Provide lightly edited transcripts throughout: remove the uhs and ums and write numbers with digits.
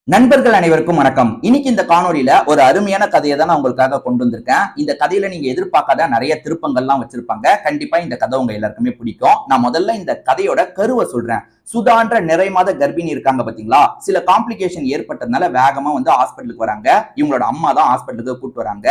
நண்பர்கள் அனைவருக்கும் வணக்கம். இன்னைக்கு இந்த காணொலியில ஒரு அருமையான கதையை தான் நான் உங்களுக்காக கொண்டு வந்திருக்கேன். இந்த கதையில நீங்க எதிர்பார்க்காத நிறைய திருப்பங்கள்லாம் வச்சிருப்பாங்க. கண்டிப்பா இந்த கதை உங்க எல்லாருக்குமே பிடிக்கும். நான் முதல்ல இந்த கதையோட கருவை சொல்றேன். சுதான்ற நிறைமாத கர்ப்பிணி இருக்காங்க பாத்தீங்களா, சில காம்ப்ளிகேஷன் ஏற்பட்டதுனால வேகமா ஹாஸ்பிட்டலுக்கு வராங்க. இவங்களோட அம்மா தான் ஹாஸ்பிட்டலுக்கு கூட்டு வராங்க.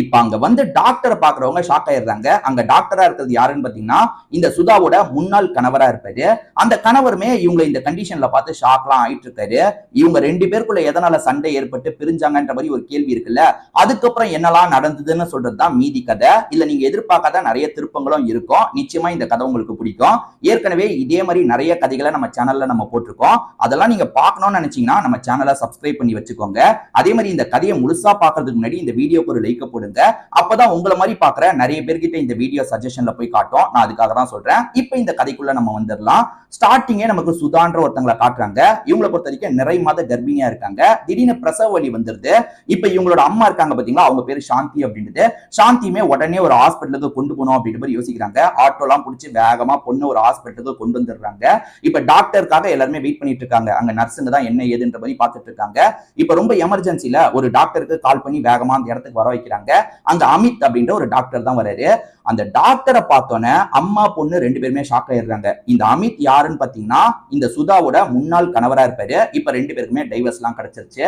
இப்ப அங்க டாக்டரை பாக்குறவங்க ஷாக் ஆயிடுறாங்க. அங்க டாக்டரா இருக்கிறது யாருன்னு பாத்தீங்கன்னா இந்த சுதாவோட முன்னாள் கணவரா இருப்பாரு. அந்த கணவருமே இவங்க இந்த கண்டிஷன்ல பார்த்து ஷாக்லாம் ஆயிட்டு இருக்காரு. இவங்க ரெண்டு பேருக்குள்ள எதனால சண்டை ஏற்பட்டு பிரிஞ்சாங்கன்ற மாதிரி ஒரு கேள்வி இருக்குல்ல, அதுக்கப்புறம் என்னெல்லாம் நடந்ததுன்னு சொல்றதுதான் மீதி கதை. இல்ல நீங்க எதிர்பார்க்காத நிறைய திருப்பங்களும் இருக்கும். நிச்சயமா இந்த கதை உங்களுக்கு பிடிக்கும். ஏற்கனவே இதே மாதிரி நிறைய கதைகளை நம்ம சேனல்ல நம்ம போட்டிருக்கோம். அதெல்லாம் நீங்க பார்க்கணும்னு நினைச்சீங்கன்னா நம்ம சேனலை சப்ஸ்கிரைப் பண்ணி வச்சுக்கோங்க. அதே மாதிரி இந்த கதையை முழுசா பாக்குறதுக்கு முன்னாடி இந்த வீடியோக்கு ஒரு லைக் போடுங்க. அப்பதான் உங்களை மாதிரி பாக்குற நிறைய பேர்கிட்ட இந்த வீடியோ சஜஷன்ல போய் காட்டும். நான் அதுக்காக தான் சொல்றேன். இப்ப இந்த கதைக்குள்ள நம்ம வந்துடலாம். ஸ்டார்டிங்கே நமக்கு சுதான்ற ஒருத்தங்களை காட்டுறாங்க. இவங்களை பொறுத்த வரைக்கும் நிறை மாத கர்ப்பிணியா இருக்காங்க. திடீர்னு பிரசவ வலி வந்துருது. இப்ப இவங்களோட அம்மா இருக்காங்க பாத்தீங்களா, அவங்க பேரு சாந்தி அப்படின்றது. சாந்தியுமே உடனே ஒரு ஹாஸ்பிட்டலுக்கு கொண்டு போகணும் அப்படின்ற மாதிரி யோசிக்கிறாங்க. ஆட்டோ எல்லாம் பிடிச்சி வேகமா பொண்ணு ஒரு ஹாஸ்பிட்டலுக்கு கொண்டு வந்துடுறாங்க. இப்ப டாக்டருக்காக எல்லாருமே வெயிட் பண்ணிட்டு இருக்காங்க. அங்க நர்ஸுங்க தான் என்ன ஏதுன்ற மாதிரி பார்த்துட்டு இருக்காங்க. இப்ப ரொம்ப எமர்ஜென்சில ஒரு டாக்டருக்கு கால் பண்ணி வேகமா அந்த இடத்துக்கு வர வைக்கிறாங்க. அங்க அமித் அப்படின்ற ஒரு டாக்டர் தான் வராரு. அந்த டாக்டரை பார்த்தோன்னே அம்மா பொண்ணு ரெண்டு பேருமே ஷாக் ஆயிடுறாங்க. இந்த அமித் யாருன்னு பாத்தீங்கன்னா இந்த சுதாவோட முன்னாள் கணவரா இருப்பாரு. இப்ப ரெண்டு பேருக்குமே டைவர்ஸ் எல்லாம் கிடைச்சிருச்சு.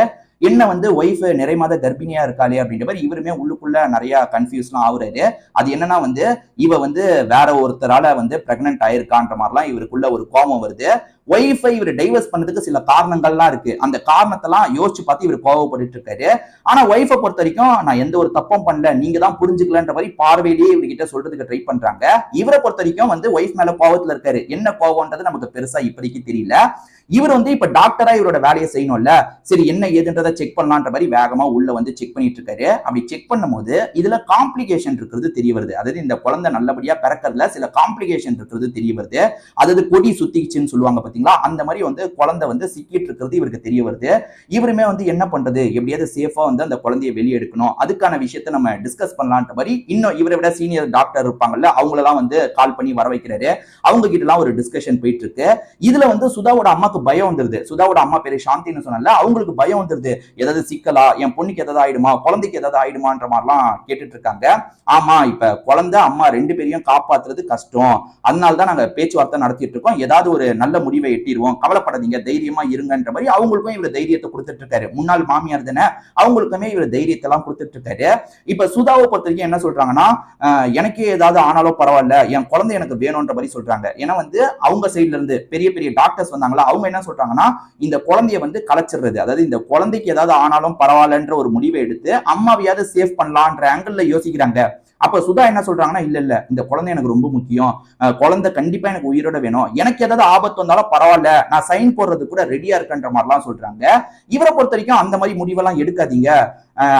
என்ன ஒய்ஃப் நிறை மாத கர்ப்பிணியா இருக்காளே அப்படின்ற மாதிரி இவருமே உள்ளுக்குள்ள நிறைய கன்ஃபியூஸ்லாம் ஆகுறாரு. அது என்னன்னா இவ வேற ஒருத்தரால பிரெக்னன்ட் ஆயிருக்கான்ற மாதிரிலாம் இவருக்குள்ள ஒரு கோபம் வருது. ஒய்ஃபை இவர் டைவர்ஸ் பண்ணதுக்கு சில காரணங்கள்லாம் இருக்கு. அந்த காரணத்தெல்லாம் யோசிச்சு பார்த்து இவர் கோவப்பட்டு இருக்காரு. ஆனா ஒய்ஃபை பொறுத்த வரைக்கும் நான் எந்த ஒரு தப்பும் பண்ணல, நீங்க தான் புரிஞ்சுக்கலன்ற மாதிரி பார்வையிலேயே இவர்கிட்ட சொல்றதுக்கு ட்ரை பண்றாங்க. இவரை பொறுத்த வரைக்கும் ஒய்ஃப் மேல கோவத்துல இருக்காரு. என்ன கோவம்ன்றது நமக்கு பெருசா இப்போதைக்கு தெரியல. இவர் இப்ப டாக்டரா இவரோட வேலையை செய்யணும்ல, சரி என்ன ஏதுன்றதை செக் பண்ணலான்ற மாதிரி வேகமா உள்ள செக் பண்ணிட்டு இருக்காரு. அப்படி செக் பண்ணும்போது இதுல காம்ப்ளிகேஷன் இருக்கிறது தெரிய வருது. அதாவது இந்த குழந்தை நல்லபடியா பிறக்கிறதுல சில காம்ப்ளிகேஷன் இருக்கிறது தெரிய வருது. அதாவது கொடி சுத்திச்சுன்னு சொல்லுவாங்க பாத்தீங்களா, அந்த மாதிரி குழந்தை சிக்கிட்டு இருக்கிறது இவருக்கு தெரிய வருது. இவருமே என்ன பண்றது, எப்படியாவது சேஃபா அந்த குழந்தையை வெளியே எடுக்கணும், அதுக்கான விஷயத்த நம்ம டிஸ்கஸ் பண்ணலான்ற மாதிரி இன்னும் இவரை விட சீனியர் டாக்டர் இருப்பாங்கல்ல, அவங்களெல்லாம் கால் பண்ணி வர வைக்கிறாரு. அவங்க கிட்ட எல்லாம் ஒரு டிஸ்கஷன் போயிட்டு இருக்கு. இதுல சுதாவோட அம்மாக்கு பயம் வந்துருது. சுதாவோட அம்மா பேரு சாந்தின்னு சொன்னால அவங்களுக்கு பயம் வந்துருது. ஏதாவது சிக்கலா, என் பொண்ணுக்கு ஏதாவது ஆயிடுமா, குழந்தைக்கு ஏதாவது ஆயிடுமான்ற மாதிரிலாம் கேட்டுட்டு இருக்காங்க. ஆமா, இப்ப குழந்தை அம்மா ரெண்டு பேரையும் காப்பாத்துறது கஷ்டம், அதனாலதான் நாங்க பேச்சுவார்த்தை நடத்திட்டு இருக்கோம். ஏதாவது ஒரு நல்ல முடிவை எட்டிடுவோம், கவலைப்படாதீங்க, தைரியமா இருங்கன்ற மாதிரி அவங்களுக்கும் இவர் தைரியத்தை கொடுத்துட்டு இருக்காரு. முன்னாள் மாமியார் தானே, அவங்களுக்குமே இவர் தைரியத்தை எல்லாம் கொடுத்துட்டு இருக்காரு. இப்ப சுதாவை பொறுத்த வரைக்கும் என்ன சொல்றாங்கன்னா, எனக்கு ஏதாவது ஆனாலும் பரவாயில்ல, என் குழந்தை எனக்கு வேணும்ன்ற மாதிரி சொல்றாங்க. ஏன்னா அவங்க சைட்ல இருந்து பெரிய பெரிய டாக்டர்ஸ் வந்தாங்களா, அவங்க என்ன சொல்றாங்கன்னா இந்த குழந்தைய கலைச்சிடுறது, அதாவது இந்த குழந்தைக்கு ஏதாவது ஆனாலும் பரவாயில்லன்ற ஒரு முடிவை எடுத்து அம்மாவையாவது சேஃப் பண்ணலான்ற ஆங்கிள் யோசிக்கிறாங்க. அப்ப சுதா என்ன சொல்றாங்கன்னா, இல்ல இந்த குழந்தை எனக்கு ரொம்ப முக்கியம், குழந்தை கண்டிப்பா எனக்கு உயிரோட வேணும், எனக்கு ஏதாவது ஆபத்து வந்தாலும் பரவாயில்ல, நான் சைன் போடுறது கூட ரெடியா இருக்குன்ற மாதிரிலாம் சொல்றாங்க. இவரை பொறுத்த வரைக்கும் அந்த மாதிரி முடிவெல்லாம் எடுக்காதீங்க,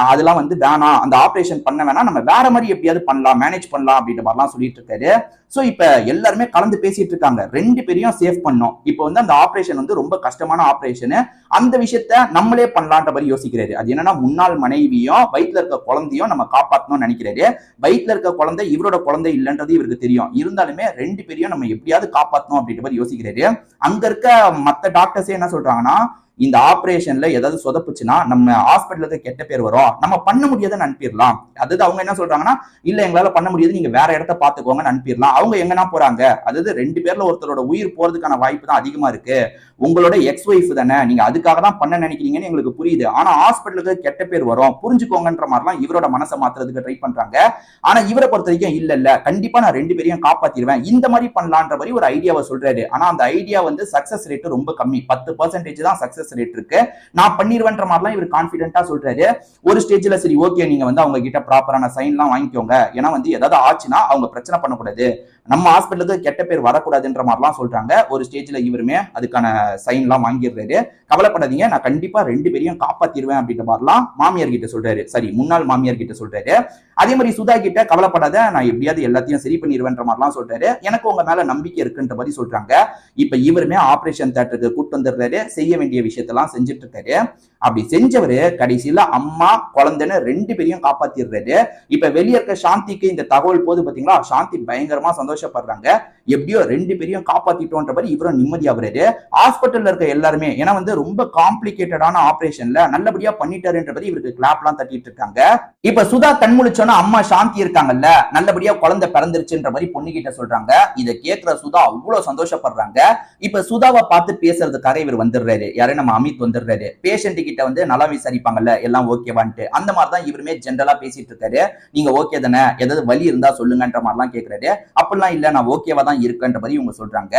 அதெல்லாம் வேணாம், அந்த ஆபரேஷன் பண்ண வேணாம், நம்ம வேற மாதிரி எப்படியாவது பண்ணலாம், மேனேஜ் பண்ணலாம் அப்படின்ற மாதிரிலாம் சொல்லிட்டு இருக்காரு. சோ இப்ப எல்லாருமே கலந்து பேசிட்டு இருக்காங்க, ரெண்டு பேரையும் சேஃப் பண்ணும். இப்போ அந்த ஆபரேஷன் ரொம்ப கஷ்டமான ஆபரேஷன், அந்த விஷயத்த நம்மளே பண்ணலான்ற மாதிரி யோசிக்கிறாரு. அது என்னன்னா முன்னாள் மனைவியும் வயிற்றுல இருக்க குழந்தையும் நம்ம காப்பாற்றணும்னு நினைக்கிறாரு. வயிற்றுல இருக்க குழந்தை இவரோட குழந்தை இல்லைன்றது இவருக்கு தெரியும். இருந்தாலுமே ரெண்டு பேரையும் நம்ம எப்படியாவது காப்பாற்றணும் அப்படின்ற மாதிரி யோசிக்கிறாரு. அங்க இருக்க மத்த டாக்டர்ஸே என்ன சொல்றாங்கன்னா, இந்த ஆபரேஷன்ல ஏதாவது சொதப்புச்சுன்னா நம்ம ஹாஸ்பிட்டலுக்கு கெட்ட பேர் வரும், நம்ம பண்ண முடியாதுன்னு அனுப்பிடலாம். அதாவது அவங்க என்ன சொல்றாங்கன்னா, இல்ல எங்களால பண்ண முடியாது, நீங்க வேற இடத்த பாத்துக்கோங்கன்னு அனுப்பிடலாம். அவங்க எங்கன்னா போறாங்க, அதாவது ரெண்டு பேர்ல ஒருத்தரோட உயிர் போறதுக்கான வாய்ப்பு தான் அதிகமா இருக்கு. உங்களோட எக்ஸ் ஒய்ஃப் தானே, நீங்க அதுக்காக தான் பண்ண நினைக்கிறீங்கன்னு எங்களுக்கு புரியுது, ஆனா ஹாஸ்பிட்டலுக்கு கெட்ட பேர் வரும், புரிஞ்சுக்கோங்கன்ற மாதிரிலாம் இவரோட மனசை மாத்துறதுக்கு ட்ரை பண்றாங்க. ஆனா இவரை பொறுத்த வரைக்கும் இல்ல கண்டிப்பா நான் ரெண்டு பேரையும் காப்பாத்திடுவேன், இந்த மாதிரி பண்ணலான்ற மாதிரி ஒரு ஐடியாவை சொல்றாரு. ஆனா அந்த ஐடியா சக்சஸ் ரேட் ரொம்ப கம்மி, 10% தான் சக்சஸ் ரேட் இருக்கு. நான் பண்ணிடுவேன்ற மாதிரிலாம் இவர் கான்ஃபிடென்ட்டா சொல்றாரு. ஒரு ஸ்டேஜ்ல சரி ஓகே, நீங்க அவங்க கிட்ட ப்ராப்பரான சைன்லாம் வாங்கிக்கோங்க, ஏன்னா ஏதாவது ஆச்சுன்னா அவங்க பிரச்சனை பண்ணக்கூடாது, நம்ம ஹாஸ்பிட்டலுக்கு கெட்ட பேர் வரக்கூடாதுன்ற மாதிரிலாம் சொல்றாங்க. ஒரு ஸ்டேஜ்ல இவருமே அதுக்கான சைன்லாம் வாங்கிடுறாரு. கவலைப்படாதீங்க, நான் கண்டிப்பா ரெண்டு பேரையும் காப்பாத்திடுவேன் அப்படின்ற மாதிரிலாம் மாமியார் கிட்ட சொல்றாரு. சரி, முன்னாள் மாமியார் கிட்ட சொல்றாரு. அதே மாதிரி சுதா கிட்ட கவலைப்படாத, நான் எப்படியாவது எல்லாத்தையும் சரி பண்ணிடுவேன்ற மாதிரிலாம் சொல்றாரு. எனக்கு உங்க மேல நம்பிக்கை இருக்குன்ற மாதிரி சொல்றாங்க. இப்ப இவருமே ஆபரேஷன் தியேட்டருக்கு கூட்டு வந்துடுறாரு. செய்ய வேண்டிய விஷயத்தெல்லாம் செஞ்சுட்டு இருக்காரு. அப்படி செஞ்சவரு கடைசியில அம்மா குழந்தைன்னு 2 பேரையும் காப்பாத்திடுறாரு. இப்ப வெளியே இருக்க சாந்திக்கு இந்த தகவல் போது பாத்தீங்களா, சாந்தி பயங்கரமா சந்தோஷப்படுறாங்க. எப்படியோ 2 பேரையும் காப்பாத்திட்டோன்ற மாதிரி இவரும் நிம்மதியாகிறாரு. ஹாஸ்பிட்டல்ல இருக்க எல்லாருமே ஏன்னா வந்து ரொம்ப காம்ப்ளிகேட்டடான ஆபரேஷன்ல நல்லபடியா பண்ணிட்டாருன்ற மாதிரி இவருக்கு கிளாப்லாம் தட்டிட்டு இருக்காங்க. இப்ப சுதா கண் முழிச்சோன்னா அம்மா சாந்தி இருக்காங்கல்ல, நல்லபடியா குழந்தை பிறந்துருச்சுன்ற மாதிரி பொண்ணுகிட்ட சொல்றாங்க. இதை கேட்கிற சுதா அவ்வளவு சந்தோஷப்படுறாங்க. இப்ப சுதாவை பார்த்து பேசுறதுக்காக இவர் வந்துடுறாரு. யாரு நம்ம அமித் வந்துடுறாரு. பேஷண்ட் கிட்ட வந்து நல்லா விசாரிப்பாங்கல்ல எல்லாம் ஓகேவான்ட்டு, அந்த மாதிரி தான் இவருமே ஜென்ரலா பேசிட்டு இருக்காரு. நீங்க ஓகே தானே, ஏதாவது வலி இருந்தா சொல்லுங்கன்ற மாதிரிலாம் கேட்கிறாரு. அப்படிலாம் இல்ல, நான் ஓகேவா தான் இருக்குன்ற மாதிரி இவங்க சொல்றாங்க.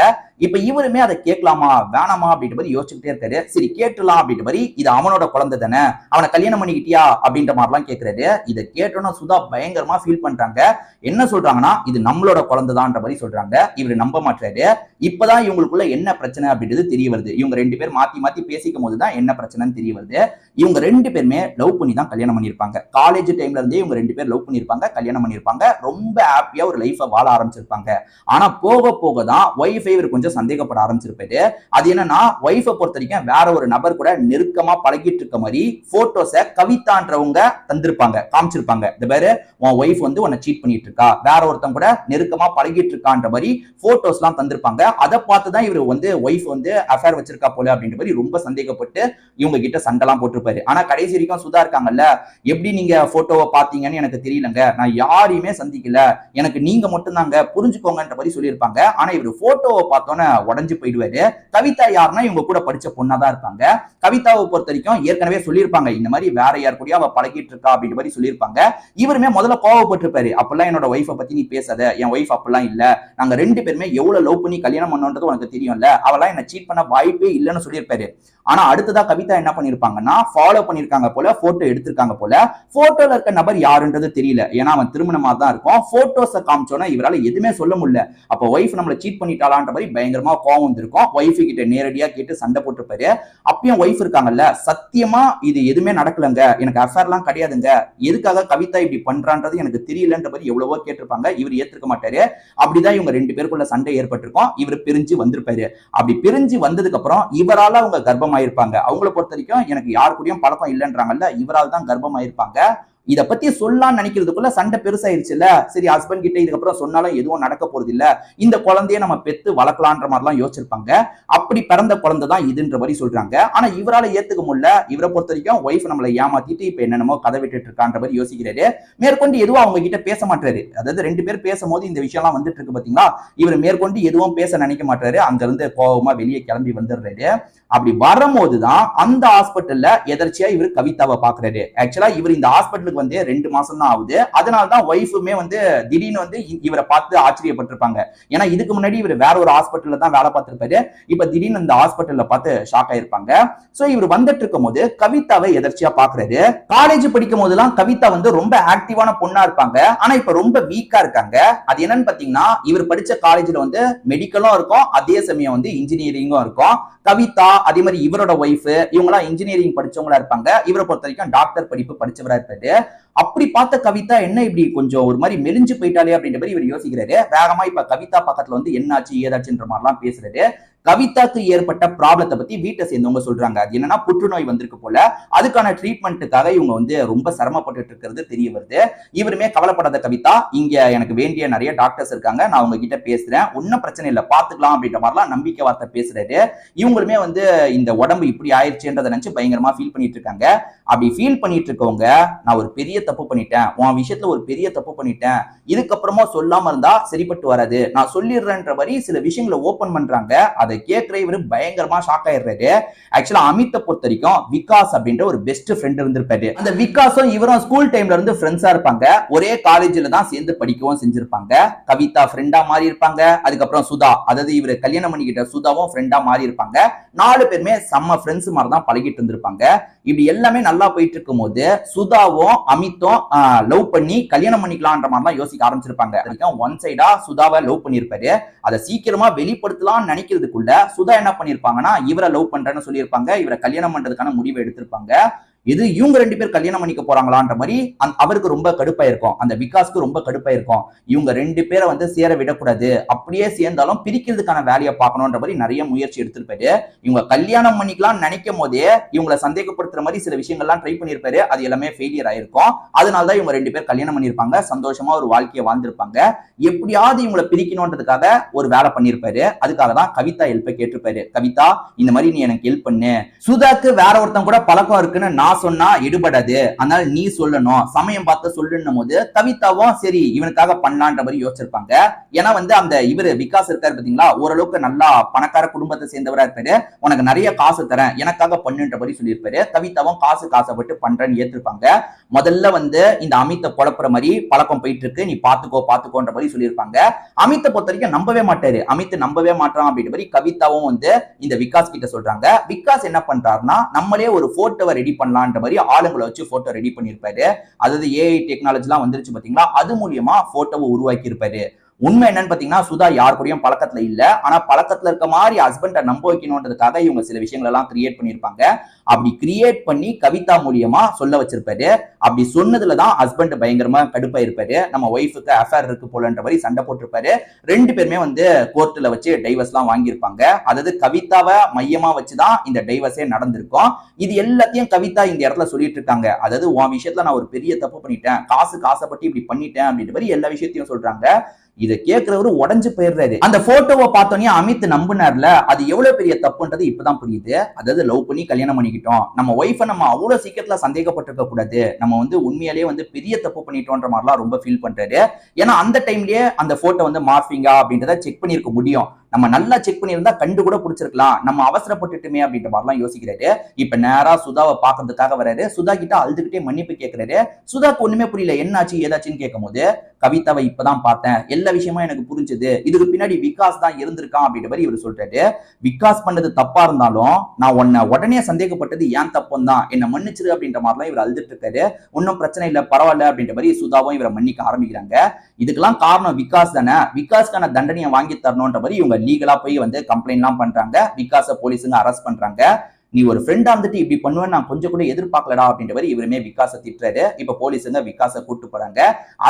இப்ப இவருமே அதை கேட்கலாமா வேணாமா அப்படின்ற மாதிரி யோசிச்சுட்டே இருக்காரு. சரி கேட்டுலாம் அப்படின்ற மாதிரி, இது அவனோட குழந்தை தானே, அவனை கல்யாணம் பண்ணிக்கிட்டியா அப்படின்ற மாதிரிலாம் கேட்கிறாரு. இதை கேட்டோன்னா சுதா பயங்கரமா ஃபீல் பண்றாங்க. என்ன சொல்றாங்கன்னா, இது நம்மளோட குழந்தை தான்ன்ற மாதிரி சொல்றாங்க. இவர் நம்ப மாட்டாரு. இப்பதான் இவங்களுக்குள்ள என்ன பிரச்சனை அப்படின்றது தெரிய வருது. இவங்க 2 பேர் மாத்தி மாத்தி பேசிக்கும் போதுதான் என்ன பிரச்சனைன்னு தெரிய வருது. இவங்க 2 பேருமே லவ் பண்ணி தான் கல்யாணம் பண்ணிருப்பாங்க. காலேஜ் டைம்ல இருந்தே இவங்க 2 பேர் லவ் பண்ணிருப்பாங்க, கல்யாணம் பண்ணிருப்பாங்க. ரொம்ப ஹாப்பியா ஒரு லைஃபை வாழ ஆரம்பிச்சிருப்பாங்க. ஆனா போக போக தான் ஒய்ஃபை இவர் கொஞ்சம் சந்தேகப்பட ஆரம்பிச்சிருப்பாரு. அது என்னன்னா, ஒய்ஃபை பொறுத்த வரைக்கும் வேற ஒரு நபர் கூட நெருக்கமா பழகிட்டு இருக்க மாதிரி போட்டோஸை கவிதான்றவங்க தந்திருப்பாங்க, காமிச்சிருப்பாங்க. இந்த பேரு உன் ஒய்ஃப் வந்து உன்னை சீட் பண்ணிட்டு இருக்கா, வேற ஒருத்தன் கூட நெருக்கமா பழகிட்டு இருக்கான்ற மாதிரி போட்டோஸ் எல்லாம் தந்திருப்பாங்க. அதை பார்த்துதான் இவர் வந்து ஒய்ஃப் வந்து அஃபேர் வச்சிருக்கா போல அப்படின்ற மாதிரி ரொம்ப சந்தேகப்பட்டு இவங்க கிட்ட சண்டெல்லாம் போட்டிருப்பாரு. ஆனா கடைசி வரைக்கும் சுதா இருக்காங்கல்ல, எப்படி நீங்க போட்டோவை பாத்தீங்கன்னு எனக்கு தெரியலங்க, நான் யாரையுமே சந்திக்கல, எனக்கு நீங்க மட்டும் தாங்க புரிஞ்சுக்கோங்கன்ற மாதிரி சொல்லியிருப்பாங்க. ஆனா இவர் போட்டோவை பார்த்தோன்னே உடஞ்சு போயிடுவாரு. கவிதா யாருன்னா இவங்க கூட படிச்ச பொண்ணாதான் இருப்பாங்க. கவிதாவை பொறுத்த வரைக்கும் ஏற்கனவே சொல்லியிருப்பாங்க, இந்த மாதிரி வேற யார் கூடயா அவ பழகிட்டு இருக்கா அப்படின்ற மாதிரி சொல்லியிருப்பாங்க. இவருமே முதல்ல கோவப்பட்டிருப்பாரு. அப்பெல்லாம் என்னோட ஒய்ஃபை பத்தி நீ பேசாத, என் ஒய்ஃப் அப்பெல்லாம் இல்ல, நாங்க 2 பேருமே எவ்வளவு லவ் பண்ணி கல்யாணம் பண்ணோன்றது உனக்கு தெரியும்ல, அவெல்லாம் என்ன சீட் பண்ண வாய்ப்பே இல்லைன்னு சொல்லியிருப்பாரு. ஆனா அடுத்ததா கவிதா என்ன பண்ணிருப்பாங்கன்னா, ஃபாலோ பண்ணிருக்காங்க போல, போட்டோ எடுத்திருக்காங்க போல. போட்டோல இருக்க நபர் யாருன்றது தெரியல, ஏன்னா அவன் திருமணமா தான் இருக்கும். போட்டோஸை காமிச்சோன்னா இவரால எதுவுமே சொல்ல முடியல. அப்ப ஒய்ஃப் நம்மள சீட் பண்ணிட்டாளான்ற மாதிரி பயங்கரமா கோவம் வந்திருக்கும். ஒய்ஃப் கிட்ட நேரடியா கேட்டு சண்டை போட்டிருப்பாரு. அப்பயும் ஒய்ஃப் இருக்காங்கல்ல, சத்தியமா இது எதுவுமே நடக்கலங்க, எனக்கு அஃபேர்லாம் கிடையாதுங்க, எதுக்காக கவிதா இப்படி பண்றான்றது எனக்கு தெரியலன்ற மாதிரி எவ்வளவோ கேட்டிருப்பாங்க. இவர் ஏத்துக்க மாட்டாரு. அப்படிதான் இவங்க 2 பேருக்குள்ள சண்டை ஏற்பட்டிருக்கும். இவர் பிரிஞ்சு வந்திருப்பாரு. அப்படி பிரிஞ்சு வந்ததுக்கு அப்புறம் இவரால அவங்க கர்ப்பம் ஆயிருப்பாங்க. அவங்கள பொறுத்த வரைக்கும் எனக்கு யாரு கூடயும் பழக்கம் இல்லைன்றாங்கல்ல, இவரால் தான் கர்ப்பம் ஆயிருப்பாங்க. இத பத்தி சொல்லலாம்னு நினைக்கிறதுக்குள்ள சண்டை பெருசாயிருச்சுல்ல. சரி ஹஸ்பண்ட் கிட்ட இதுக்கப்புறம் சொன்னாலும் எதுவும் நடக்க போறது இல்ல, இந்த குழந்தைய நம்ம பெத்து வளர்க்கலான்ற மாதிரிலாம் யோசிச்சிருப்பாங்க. அப்படி பிறந்த குழந்தை தான் இதுன்ற மாதிரி சொல்றாங்க. ஆனா இவரால ஏத்துக்க முடியல. இவரை பொறுத்த வரைக்கும் ஒய்ஃப் நம்மளை ஏமாத்திட்டு இப்ப என்னென்னமோ கதை விட்டுட்டு இருக்கான்ற மாதிரி யோசிக்கிறாரு. மேற்கொண்டு எதுவும் அவங்க கிட்ட பேச மாட்டாரு. அதாவது 2 பேர் பேசும்போது இந்த விஷயம் எல்லாம் வந்துட்டு இருக்கு பாத்தீங்களா, இவர் மேற்கொண்டு எதுவும் பேச நினைக்க மாட்டாரு. அங்க இருந்து கோபமா வெளியே கிளம்பி வந்துடுறாரு. அப்படி வரும்போதுதான் அந்த ஹாஸ்பிட்டல்ல எதர்ச்சியா இவர் கவிதாவை பாக்குறாரு. ஆக்சுவலா இவர் இந்த ஹாஸ்பிட்டலுக்கு வந்து 2 மாசம் தான் ஆகுது. அதனாலதான் ஒய்ஃபுமே வந்து திடீர்னு வந்து இவரை பார்த்து ஆச்சரியப்பட்டிருப்பாங்க. ஏன்னா இதுக்கு முன்னாடி இவர் வேற ஒரு ஹாஸ்பிட்டல்ல தான் வேலை பார்த்திருப்பாரு. இப்ப திடீர்னு இந்த ஹாஸ்பிட்டல்ல பார்த்து ஷாக் ஆயிருப்பாங்க. சோ இவர் வந்துட்டு இருக்கும் போது கவிதாவை எதர்ச்சியா பாக்குறாரு. காலேஜ் படிக்கும் போதெல்லாம் கவிதா வந்து ரொம்ப ஆக்டிவான பொண்ணா இருப்பாங்க. ஆனா இப்ப ரொம்ப வீக்கா இருக்காங்க. அது என்னன்னு பாத்தீங்கன்னா, இவர் படிச்ச காலேஜ்ல வந்து மெடிக்கலும் இருக்கும், அதே சமயம் வந்து இன்ஜினியரிங்கும் இருக்கும். கவிதா அதே மாதிரி இவரோட ஒய்ஃப் இவங்க எல்லாம் இன்ஜினியரிங் படிச்சவங்களா இருப்பாங்க. இவரை பொறுத்த வரைக்கும் டாக்டர் படிப்பு படிச்சவரா இருப்பாரு. அப்படி பார்த்த கவிதா என்ன இப்படி கொஞ்சம் ஒரு மாதிரி மெலிஞ்சு போயிட்டாலே அப்படின்ற மாதிரி இவர் யோசிக்கிறாரு. வேகமா இப்ப கவிதா பக்கத்துல வந்து என்னாச்சு ஏதாச்சுன்ற மாதிரிலாம் பேசுறாரு. கவிதாக்கு ஏற்பட்ட ப்ராப்ளத்தை பத்தி வீட்டை சேர்ந்தவங்க சொல்றாங்க. அது என்னன்னா புற்றுநோய் வந்திருக்கு போல, அதுக்கான ட்ரீட்மெண்ட்டுக்காக இவங்க வந்து ரொம்ப சிரமப்பட்டு இருக்கிறது தெரிய வருது. இவருமே கவலைப்படாத கவிதா, இங்க எனக்கு வேண்டிய நிறைய டாக்டர்ஸ் இருக்காங்க, நான் அவங்க கிட்ட பேசுறேன், ஒன்னும் பிரச்சனை இல்லை பாத்துக்கலாம் அப்படின்ற மாதிரிலாம் நம்பிக்கை வார்த்தை பேசுறாரு. இவங்களுமே வந்து இந்த உடம்பு இப்படி ஆயிடுச்சுன்றதை நினைச்சு பயங்கரமா ஃபீல் பண்ணிட்டு இருக்காங்க. அப்படி ஃபீல் பண்ணிட்டு இருக்கவங்க, நான் ஒரு பெரிய தப்பு பண்ணிட்டேன், உன் விஷயத்துல ஒரு பெரிய தப்பு பண்ணிட்டேன், இதுக்கப்புறமா சொல்லாம இருந்தா சரிப்பட்டு வராது, நான் சொல்லிடுறேன்ற மாதிரி சில விஷயங்களை ஓபன் பண்றாங்க. அதை கேட்கிற இவரு பயங்கரமா ஷாக் ஆயிடுறாரு. ஆக்சுவலா அமித்தை பொறுத்த வரைக்கும் விகாஸ் அப்படின்ற ஒரு பெஸ்ட் ஃப்ரெண்ட் இருந்திருப்பாரு. அந்த விகாஸும் இவரும் ஸ்கூல் டைம்ல இருந்து ஃப்ரெண்ட்ஸா இருப்பாங்க. ஒரே காலேஜ்ல தான் சேர்ந்து படிக்கவும் செஞ்சிருப்பாங்க. கவிதா ஃப்ரெண்டா மாறி இருப்பாங்க. அதுக்கப்புறம் சுதா, அதாவது இவரு கல்யாணம் பண்ணிக்கிட்ட சுதாவும் ஃப்ரெண்டா மாறி இருப்பாங்க. 4 பேருமே செம்ம ஃப்ரெண்ட்ஸ் மாதிரி தான் பழகிட்டு இருந்திருப்பாங்க. இப்படி எல்லாமே நல்லா போயிட்டு இருக்கும் போது சுதாவும் அமித்தும் லவ் பண்ணி கல்யாணம் பண்ணிக்கலாம்ன்ற மாதிரி தான் யோசிக்க ஆரம்பிச்சிருப்பாங்க. ஒன் சைடா சுதாவை லவ் பண்ணிருப்பாரு. அதை சீக்கிரமா வெளிப்படுத்தலாம்னு நினைக்கிறதுக்குள்ள சுதா என்ன பண்ணிருப்பாங்கன்னா, இவரை லவ் பண்றேன்னு சொல்லியிருப்பாங்க. இவரை கல்யாணம் பண்றதுக்கான முடிவை எடுத்திருப்பாங்க. இது இவங்க 2 பேர் கல்யாணம் பண்ணிக்க போறாங்களான்ற மாதிரி அவருக்கு ரொம்ப கடுப்பா இருக்கும், அந்த விகாஸ்க்கு ரொம்ப கடுப்பா இருக்கும். இவங்க 2 பேரை வந்து சேர விடக்கூடாது, அப்படியே சேர்ந்தாலும் பிரிக்கிறதுக்கான வேலையை பார்க்கணும்ன்ற மாதிரி நிறைய முயற்சி எடுத்திருப்பாரு. இவங்க கல்யாணம் பண்ணிக்கலாம் நினைக்கும் போதே இவங்களை சந்தேகப்படுத்துற மாதிரி சில விஷயங்கள்லாம் ட்ரை பண்ணிருப்பாரு. அது எல்லாமே ஃபெயிலியர் ஆயிருக்கும். அதனாலதான் இவங்க 2 பேர் கல்யாணம் பண்ணிருப்பாங்க, சந்தோஷமா ஒரு வாழ்க்கையை வாழ்ந்திருப்பாங்க. எப்படியாவது இவங்களை பிரிக்கணும்ன்றதுக்காக ஒரு வேலை பண்ணிருப்பாரு. அதுக்காக தான் கவிதா ஹெல்ப் கேட்டிருப்பாரு. கவிதா, இந்த மாதிரி நீ எனக்கு ஹெல்ப் பண்ணு, சுதாக்கு வேற ஒருத்தன் கூட பழக்கம் இருக்குன்னு நான் சொன்னா எடுபடாது, அதனால நீ சொல்லணும், சமயம் பார்த்து சொல்லுன்னும் போது கவிதாவும் சரி இவனுக்காக பண்ணலான்ற மாதிரி யோசிச்சிருப்பாங்க. ஏன்னா வந்து அந்த இவரு விகாஸ் இருக்காரு பாத்தீங்களா, ஓரளவுக்கு நல்லா பணக்கார குடும்பத்தை சேர்ந்தவரா இருப்பாரு, உனக்கு நிறைய காசு தரேன் எனக்காக பண்ணுன்ற மாதிரி சொல்லியிருப்பாரு. கவிதாவும் காசுப்பட்டு பண்றேன்னு ஏற்றிருப்பாங்க. முதல்ல வந்து இந்த அமித்தை குழப்புற மாதிரி பழக்கம் போயிட்டு இருக்கு, நீ பாத்துக்கோன்ற மாதிரி சொல்லியிருப்பாங்க. அமித்தை பொறுத்த வரைக்கும் நம்பவே மாட்டாரு, அமித் நம்பவே மாட்டான் அப்படின்ற மாதிரி கவிதாவும் வந்து இந்த விகாஸ் கிட்ட சொல்றாங்க. விகாஸ் என்ன பண்றாருன்னா, நம்மளே ஒரு போட்டோவை ரெடி பண்ணலான்ற மாதிரி ஆளுங்களை வச்சு போட்டோ ரெடி பண்ணிருப்பாரு. அதாவது ஏஐ டெக்னாலஜி எல்லாம் வந்துருச்சு பாத்தீங்களா, அது மூலியமா போட்டோவை உருவாக்கி இருப்பாரு. உண்மை என்னன்னு பாத்தீங்கன்னா, சுதா யார் கூடயும் பழக்கத்துல இல்ல, ஆனா பழக்கத்துல இருக்க மாதிரி ஹஸ்பண்ட நம்ப வைக்கணும்ன்றதுக்காக இவங்க சில விஷயங்கள் எல்லாம் கிரியேட் பண்ணிருப்பாங்க. அப்படி கிரியேட் பண்ணி கவிதா மூலியமா சொல்ல வச்சிருப்பாரு. அப்படி சொன்னதுலதான் ஹஸ்பண்ட் பயங்கரமா கடுப்பா இருப்பாரு. நம்ம ஒய்ஃபுக்கு அஃபேர் இருக்கு போலன்ற மாதிரி சண்டை போட்டிருப்பாரு. 2 பேருமே வந்து கோர்ட்ல வச்சு டைவர்ஸ் எல்லாம் வாங்கியிருப்பாங்க. அதாவது கவிதாவை மையமா வச்சுதான் இந்த டைவர்ஸே நடந்திருக்கும். இது எல்லாத்தையும் கவிதா இந்த இடத்துல சொல்லிட்டு இருக்காங்க. அதாவது உன் விஷயத்துல நான் ஒரு பெரிய தப்பு பண்ணிட்டேன், காசுப்பட்டு இப்படி பண்ணிட்டேன் அப்படின்ற மாதிரி எல்லா விஷயத்தையும் சொல்றாங்க. இதை கேட்கிறவரு உடஞ்சு போயிடுறாரு. அந்த போட்டோவை பார்த்தோன்னே அமித் நம்பினார்ல, அது எவ்வளவு பெரிய தப்புன்றது இப்பதான் புரியுது. அதாவது லவ் பண்ணி கல்யாணம் பண்ணிக்கிட்டோம், நம்ம ஒய்ஃபை நம்ம அவ்வளவு சீக்கிரத்துல சந்தேகப்பட்டிருக்க கூடாது, நம்ம வந்து உண்மையாலேயே வந்து பெரிய தப்பு பண்ணிட்டோன்ற மாதிரிலாம் ரொம்ப ஃபீல் பண்றாரு. ஏன்னா அந்த டைம்லயே அந்த போட்டோ வந்து மார்பிங்கா அப்படின்றத செக் பண்ணிருக்க முடியும். நம்ம நல்லா செக் பண்ணியிருந்தா கண்டு கூட பிடிச்சிருக்கலாம், நம்ம அவசரப்பட்டுட்டுமே அப்படின்ற மாதிரிலாம் யோசிக்கிறாரு. இப்ப நேரா சுதாவை பாக்குறதுக்காக வராரு. சுதா கிட்ட அழுதுகிட்டே மன்னிப்பு கேட்கிறாரு. சுதாக்கு ஒண்ணுமே புரியல, என்னாச்சு ஏதாச்சுன்னு கேட்கும் போது கவிதாவை இப்பதான் பார்த்தேன், எல்லா விஷயமும் எனக்கு புரிஞ்சது, இதுக்கு பின்னாடி விகாஸ் தான் இருந்திருக்கான் அப்படின்ற மாதிரி இவர் சொல்றாரு. விகாஸ் பண்ணது தப்பா இருந்தாலும் நான் உன்னை உடனே சந்தேகப்பட்டது ஏன் தப்பும் தான், என்ன மன்னிச்சிரு அப்படின்ற மாதிரிலாம் இவர் அழுதுட்டு இருக்காரு. ஒன்னும் பிரச்சனை இல்லை பரவாயில்ல அப்படின்ற மாதிரி சுதாவும் இவரை மன்னிக்க ஆரம்பிக்கிறாங்க. இதுக்கெல்லாம் காரணம் விகாஸ் தானே, விகாஸ்க்கான தண்டனையை வாங்கி தரணும்ன்ற மாதிரி இவங்க லீகலா போய் வந்து கம்ப்ளைண்ட் எல்லாம் பண்றாங்க. விகாஸ போலீஸுங்க அரெஸ்ட் பண்றாங்க. நீ ஒரு ஃப்ரெண்டா வந்துட்டு இப்படி பண்ணுவேன்னு நான் கொஞ்சம் கூட எதிர்பார்க்கலடா அப்படின்ற மாதிரி இவருமே விகாஸை திட்டுறாரு. இப்ப போலீஸுங்க விகாஸை கூட்டு போறாங்க.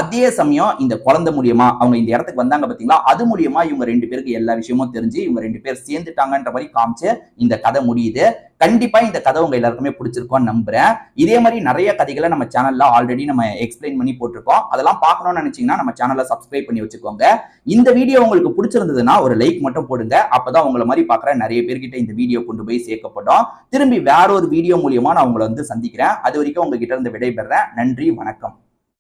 அதே சமயம் இந்த குழந்தை மூலியமா அவங்க இந்த இடத்துக்கு வந்தாங்க பாத்தீங்களா, அது மூலியமா இவங்க 2 பேருக்கு எல்லா விஷயமும் தெரிஞ்சு இவங்க 2 பேர் சேர்ந்துட்டாங்கன்ற மாதிரி காமிச்சு இந்த கதை முடியுது. கண்டிப்பா இந்த கதை உங்க எல்லாருக்குமே பிடிச்சிருக்கும்னு நம்புறேன். இதே மாதிரி நிறைய கதைகளை நம்ம சேனல்ல ஆல்ரெடி நம்ம எக்ஸ்பிளைன் பண்ணி போட்டிருக்கோம். அதெல்லாம் பார்க்கணும்னு நினைச்சீங்கன்னா நம்ம சேனலை சப்ஸ்கிரைப் பண்ணி வச்சுக்கோங்க. இந்த வீடியோ உங்களுக்கு பிடிச்சிருந்ததுன்னா ஒரு லைக் மட்டும் போடுங்க, அப்பதான் உங்களை மாதிரி பார்க்குற நிறைய பேர்கிட்ட இந்த வீடியோ கொண்டு போய் சேர்க்கப்படும். திரும்பி வேற ஒரு வீடியோ மூலியமா நான் உங்களை வந்து சந்திக்கிறேன். அது வரைக்கும் உங்ககிட்ட இருந்து விடைபெறேன். நன்றி, வணக்கம்.